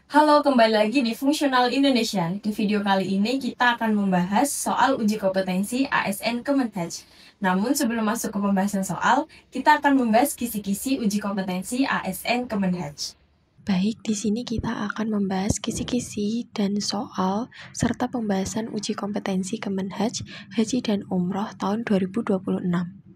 Halo, kembali lagi di Fungsional Indonesia. Di video kali ini kita akan membahas soal uji kompetensi ASN Kemenhaj. Namun sebelum masuk ke pembahasan soal, kita akan membahas kisi-kisi uji kompetensi ASN Kemenhaj. Baik, di sini kita akan membahas kisi-kisi dan soal serta pembahasan uji kompetensi Kemenhaj, Haji dan Umroh tahun 2026.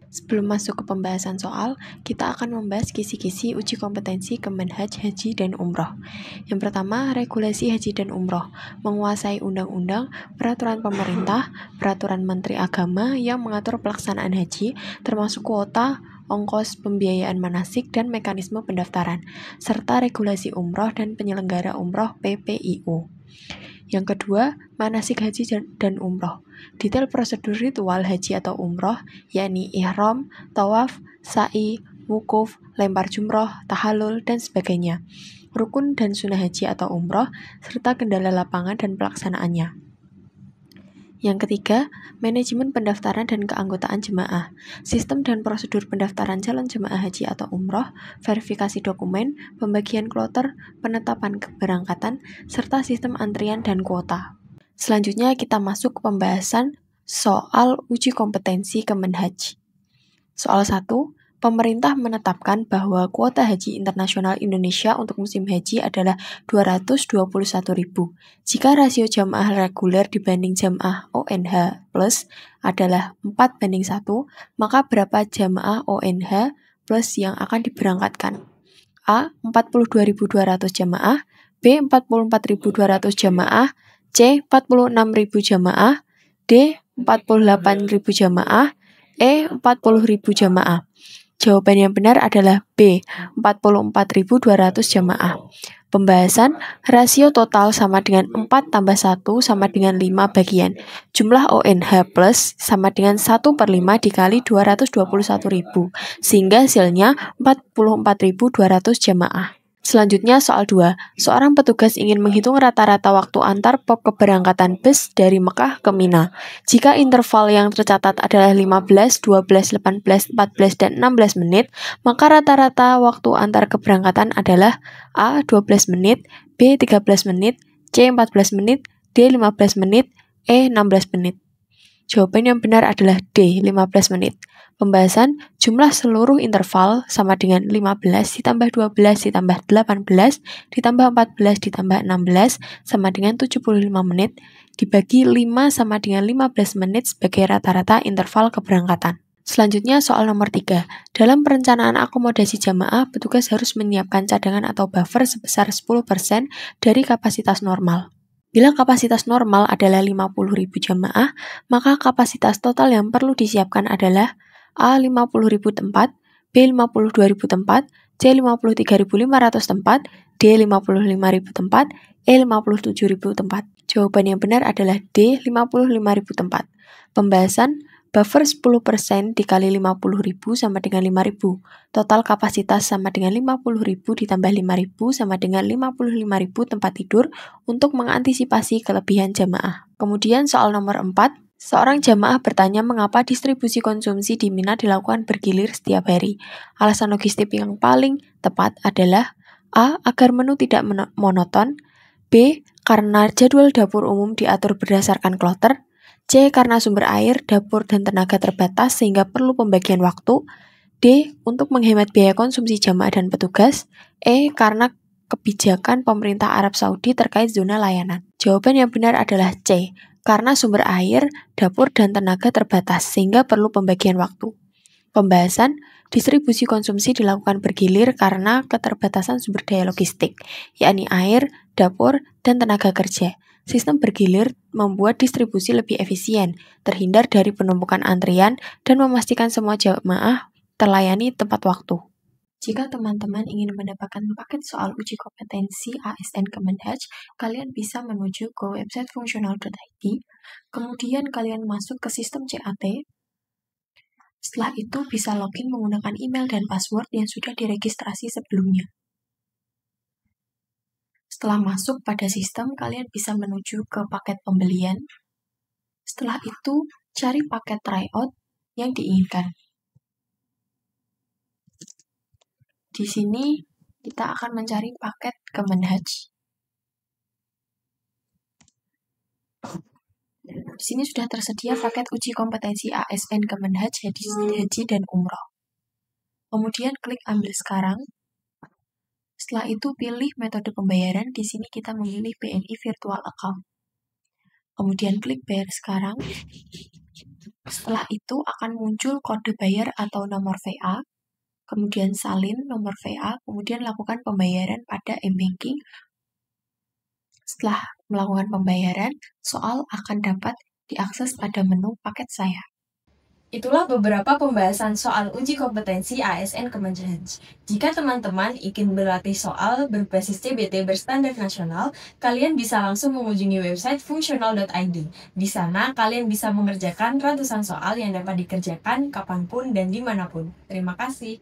Sebelum masuk ke pembahasan soal, kita akan membahas kisi-kisi uji kompetensi Kemenhaj, Haji dan Umroh. Yang pertama, regulasi haji dan umroh, menguasai undang-undang, peraturan pemerintah, peraturan Menteri Agama yang mengatur pelaksanaan haji, termasuk kuota, ongkos pembiayaan manasik dan mekanisme pendaftaran, serta regulasi umroh dan penyelenggara umroh PPIU. Yang kedua, manasik haji dan umroh. Detail prosedur ritual haji atau umroh, yakni ihram, tawaf, sa'i, wukuf, lempar jumroh, tahalul, dan sebagainya. Rukun dan sunnah haji atau umroh, serta kendala lapangan dan pelaksanaannya. Yang ketiga, manajemen pendaftaran dan keanggotaan jemaah, sistem dan prosedur pendaftaran calon jemaah haji atau umroh, verifikasi dokumen, pembagian kloter, penetapan keberangkatan, serta sistem antrian dan kuota. Selanjutnya kita masuk ke pembahasan soal uji kompetensi Kemenhaj. Soal 1, pemerintah menetapkan bahwa kuota haji internasional Indonesia untuk musim haji adalah 221.000. Jika rasio jamaah reguler dibanding jamaah ONH plus adalah 4:1, maka berapa jamaah ONH plus yang akan diberangkatkan? A. 42.200 jamaah, B. 44.200 jamaah, C. 46.000 jamaah, D. 48.000 jamaah, E. 40.000 jamaah. Jawaban yang benar adalah B. 44.200 jamaah. Pembahasan, rasio total sama dengan 4 tambah 1 sama dengan 5 bagian. Jumlah ONH plus sama dengan 1/5 dikali 221.000, sehingga hasilnya 44.200 jamaah. Selanjutnya soal 2. Seorang petugas ingin menghitung rata-rata waktu antar pop keberangkatan bus dari Mekah ke Mina. Jika interval yang tercatat adalah 15, 12, 18, 14, dan 16 menit, maka rata-rata waktu antar keberangkatan adalah A. 12 menit, B. 13 menit, C. 14 menit, D. 15 menit, E. 16 menit. Jawaban yang benar adalah D. 15 menit. Pembahasan, jumlah seluruh interval sama dengan 15 ditambah 12 ditambah 18 ditambah 14 ditambah 16 sama dengan 75 menit, dibagi 5 sama dengan 15 menit sebagai rata-rata interval keberangkatan. Selanjutnya soal nomor 3. Dalam perencanaan akomodasi jamaah, petugas harus menyiapkan cadangan atau buffer sebesar 10% dari kapasitas normal. Bila kapasitas normal adalah 50.000 jamaah, maka kapasitas total yang perlu disiapkan adalah A. 50.000 tempat, B. 52.000 tempat, C. 53.500 tempat, D. 55.000 tempat, E. 57.000 tempat. Jawaban yang benar adalah D. 55.000 tempat. Pembahasan, buffer 10% dikali 50.000 sama dengan 5.000. Total kapasitas sama dengan 50.000 ditambah 5.000 sama dengan 55.000 tempat tidur untuk mengantisipasi kelebihan jamaah. Kemudian soal nomor 4. Seorang jamaah bertanya mengapa distribusi konsumsi di Mina dilakukan bergilir setiap hari. Alasan logistik yang paling tepat adalah A. Agar menu tidak monoton, B. Karena jadwal dapur umum diatur berdasarkan kloter, C. Karena sumber air, dapur, dan tenaga terbatas sehingga perlu pembagian waktu, D. Untuk menghemat biaya konsumsi jamaah dan petugas, E. Karena kebijakan pemerintah Arab Saudi terkait zona layanan. Jawaban yang benar adalah C. Karena sumber air, dapur, dan tenaga terbatas sehingga perlu pembagian waktu. Pembahasan, distribusi konsumsi dilakukan bergilir karena keterbatasan sumber daya logistik, yakni air, dapur, dan tenaga kerja. Sistem bergilir membuat distribusi lebih efisien, terhindar dari penumpukan antrian, dan memastikan semua jamaah terlayani tepat waktu. Jika teman-teman ingin mendapatkan paket soal uji kompetensi ASN Kemenhaj, kalian bisa menuju ke website fungsional.id, kemudian kalian masuk ke sistem CAT. Setelah itu bisa login menggunakan email dan password yang sudah diregistrasi sebelumnya. Setelah masuk pada sistem, kalian bisa menuju ke paket pembelian. Setelah itu, cari paket tryout yang diinginkan. Di sini kita akan mencari paket Kemenhaj. Di sini sudah tersedia paket uji kompetensi ASN Kemenhaj Haji dan Umroh. Kemudian klik ambil sekarang. Setelah itu pilih metode pembayaran. Di sini kita memilih BNI Virtual Account. Kemudian klik bayar sekarang. Setelah itu akan muncul kode bayar atau nomor VA. Kemudian salin nomor VA. Kemudian lakukan pembayaran pada m-banking. Setelah melakukan pembayaran, soal akan dapat diakses pada menu paket saya. Itulah beberapa pembahasan soal uji kompetensi ASN Kemenhaj. Jika teman-teman ingin berlatih soal berbasis CBT berstandar nasional, kalian bisa langsung mengunjungi website fungsional.id. Di sana, kalian bisa mengerjakan ratusan soal yang dapat dikerjakan kapanpun dan dimanapun. Terima kasih.